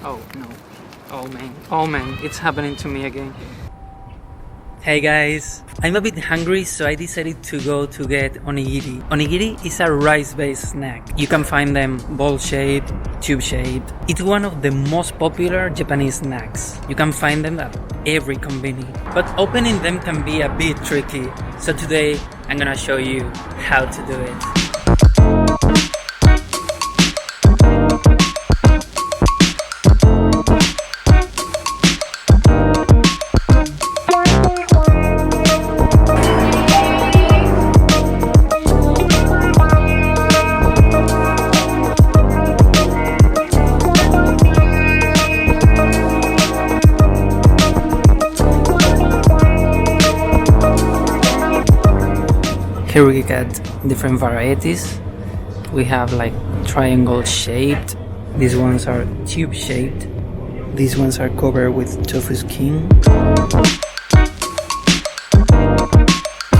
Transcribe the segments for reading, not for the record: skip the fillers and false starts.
Oh no. Oh man, it's happening to me again. Hey guys, I'm a bit hungry, so I decided to go to get onigiri. Onigiri is a rice-based snack. You can find them ball-shaped, tube-shaped. It's one of the most popular Japanese snacks. You can find them at every konbini. But opening them can be a bit tricky. So today, I'm gonna show you how to do it. Here we got different varieties. We have like triangle shaped. These ones are tube shaped. These ones are covered with tofu skin.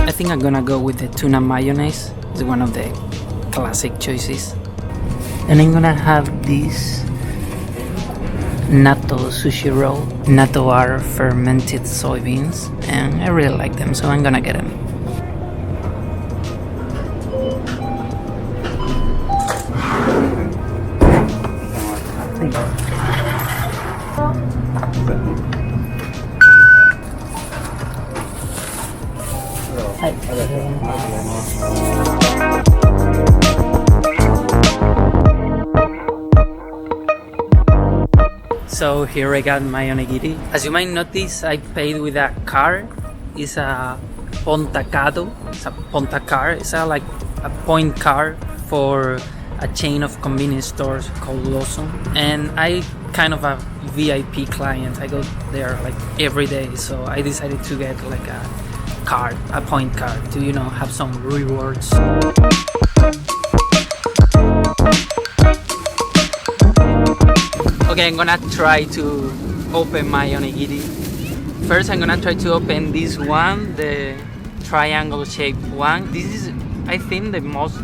I think I'm gonna go with the tuna mayonnaise. It's one of the classic choices. And I'm gonna have this natto sushi roll. Natto are fermented soybeans and I really like them, so I'm gonna get them. So here I got my onigiri. As you might notice, I paid with a card. It's a pontacado. It's a ponta card. It's like a point card for a chain of convenience stores called Lawson. And I kind of a VIP client. I go there like every day. So I decided to get like a card, a point card to, you know, have some rewards. Okay, I'm gonna try to open my onigiri. First, I'm gonna try to open this one, the triangle shaped one. This is, I think, the most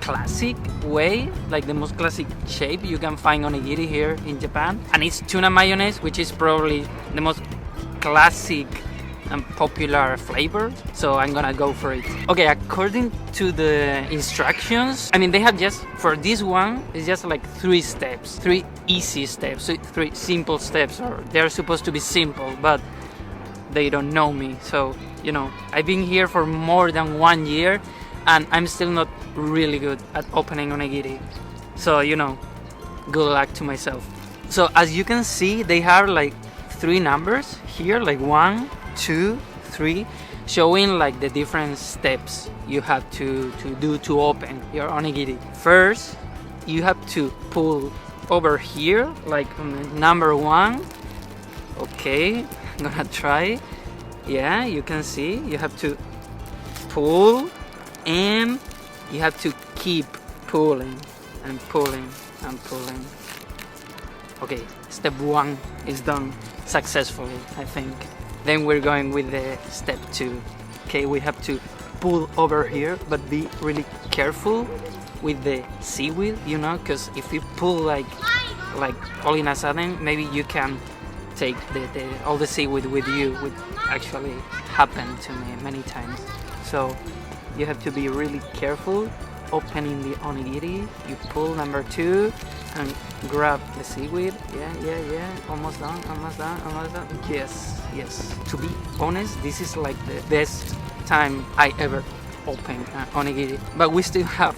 classic way, like the most classic shape you can find onigiri here in Japan. And it's tuna mayonnaise, which is probably the most classic and popular flavor, so I'm gonna go for it. Okay, according to the instructions, I mean, they have just, for this one, it's just like 3 steps, 3 easy steps, so 3 simple steps, or they're supposed to be simple, but they don't know me. So, you know, I've been here for more than 1 year and I'm still not really good at opening onigiri. So, you know, good luck to myself. So as you can see, they have like 3 numbers here, like 1, 2, 3, showing like the different steps you have to do to open your onigiri. First, you have to pull over here, like on number 1. Okay, I'm gonna try. Yeah, you can see you have to pull and you have to keep pulling and pulling and pulling. Okay, step 1 is done successfully, I think. Then we're going with the step 2. Okay, we have to pull over here, but be really careful with the seaweed, you know, because if you pull like all in a sudden, maybe you can take all the seaweed with you, which actually happened to me many times. So you have to be really careful opening the onigiri. You pull number 2 and grab the seaweed. Yeah, almost done. Yes. To be honest, this is like the best time I ever opened onigiri, but we still have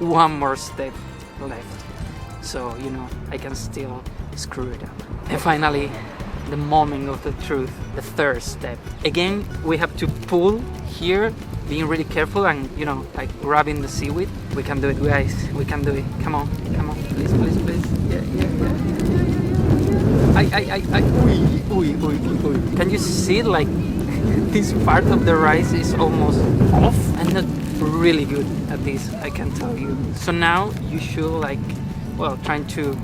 1 more step left, so you know, I can still screw it up. And finally, the moment of the truth, the 3rd step. Again, we have to pull here, being really careful and, you know, like grabbing the seaweed. We can do it, guys. We can do it. Come on. Please. Yeah. Uy. Can you see like this part of the rice is almost off? I'm not really good at this, I can tell you. So now you should like, well, trying to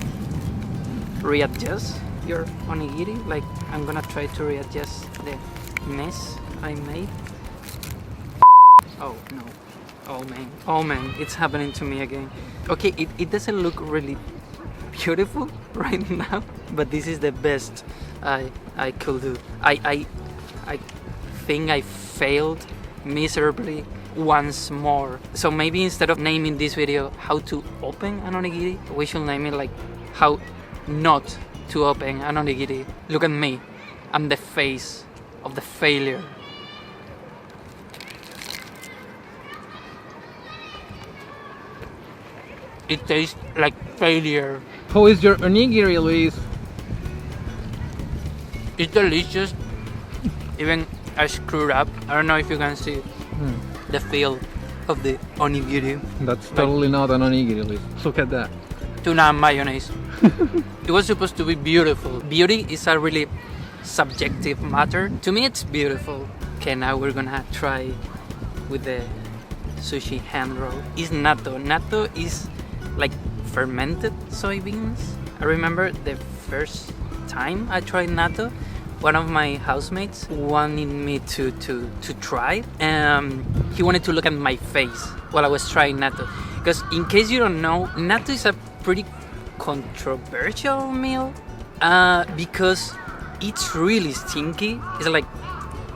readjust your onigiri. Like I'm gonna try to readjust the mess I made. Oh no. Oh man, it's happening to me again. Okay, it doesn't look really beautiful right now, but this is the best I could do. I think I failed miserably once more. So maybe instead of naming this video how to open an onigiri, we should name it like how not to open an onigiri. Look at me, I'm the face of the failure. It tastes like failure. How is your onigiri, Luis? It's delicious. Even I screwed up. I don't know if you can see the feel of the onigiri. That's totally not an onigiri, Luis. Look at that. Tuna and mayonnaise. It was supposed to be beautiful. Beauty is a really subjective matter. To me, it's beautiful. Okay, now we're gonna try with the sushi hand roll. It's natto. Natto is like fermented soybeans. I remember the first time I tried natto, one of my housemates wanted me to try. He wanted to look at my face while I was trying natto. Because in case you don't know, natto is a pretty controversial meal because it's really stinky. It's like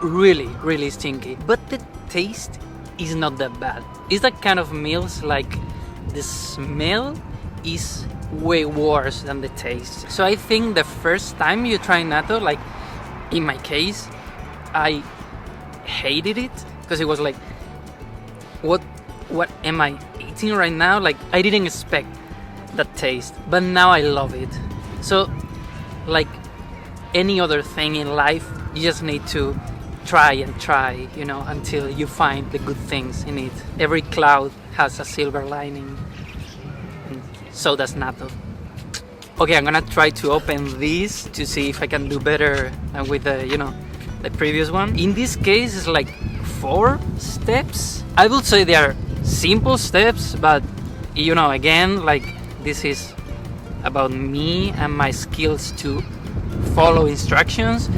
really stinky. But the taste is not that bad. It's that kind of meals like the smell is way worse than the taste. So I think the first time you try natto, like in my case, I hated it because it was like, what am I eating right now? Like I didn't expect that taste, but now I love it. So like any other thing in life, you just need to try and try, you know, until you find the good things in it. Every cloud has a silver lining, and so does natto. Okay, I'm gonna try to open this to see if I can do better with the, you know, the previous one. In this case, it's like 4 steps. I would say they are simple steps, but you know, again, like this is about me and my skills to follow instructions,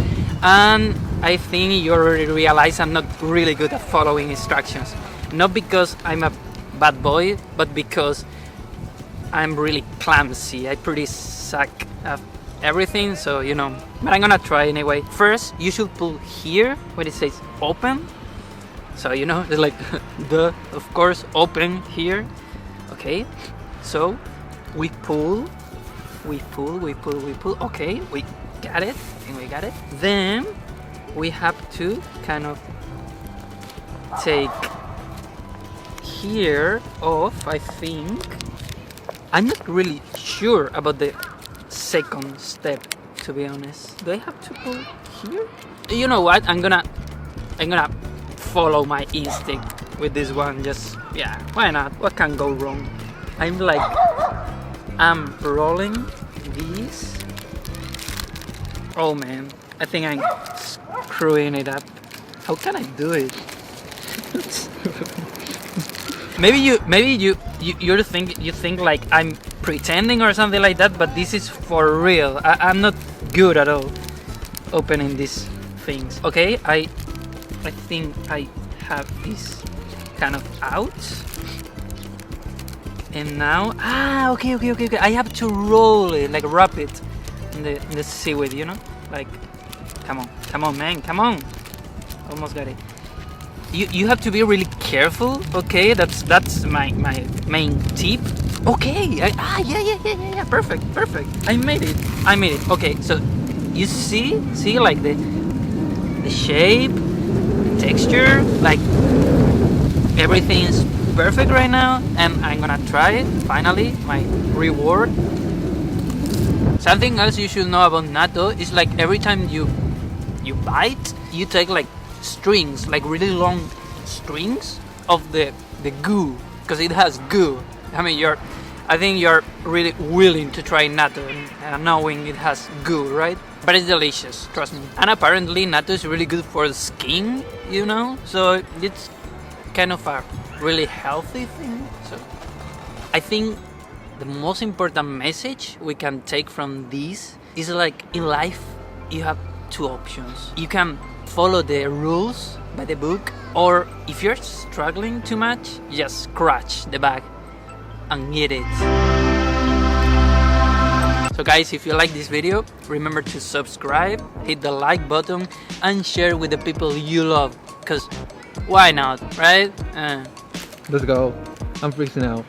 and I think you already realize I'm not really good at following instructions. Not because I'm a bad boy, but because I'm really clumsy. I pretty suck at everything, so you know, but I'm gonna try anyway. First, you should pull here where it says open. So you know, it's like of course, open here. Okay, so we pull. Okay, we got it. I think we got it. Then we have to kind of take here off, I think. I'm not really sure about the second step, to be honest. Do I have to pull here? You know what? I'm gonna follow my instinct with this one. Just, yeah, why not? What can go wrong? I'm rolling these. Oh man, I think I'm screwing it up. How can I do it? Maybe you think like I'm pretending or something like that, but this is for real. I'm not good at all opening these things. Okay, I think I have this kind of out. And now, okay. I have to roll it, like wrap it in the seaweed, you know? Like, come on, man, come on. Almost got it. You have to be really careful, okay? That's my main tip. Okay, yeah, perfect. I made it. Okay, so you see like the shape, the texture, like everything is perfect right now, and I'm gonna try it. Finally, my reward. Something else you should know about natto is like every time you bite, you take like strings, like really long strings of the goo, because it has goo. I mean, I think you're really willing to try natto knowing it has goo, right? But it's delicious, trust me. And apparently natto is really good for the skin, you know, so it's kind of a really healthy thing. So I think the most important message we can take from this is like in life you have 2 options. You can follow the rules by the book, or if you're struggling too much, just scratch the bag and eat it. guys, if you like this video, remember to subscribe, hit the like button, and share with the people you love. Cause why not, right? Let's go. I'm freaking out.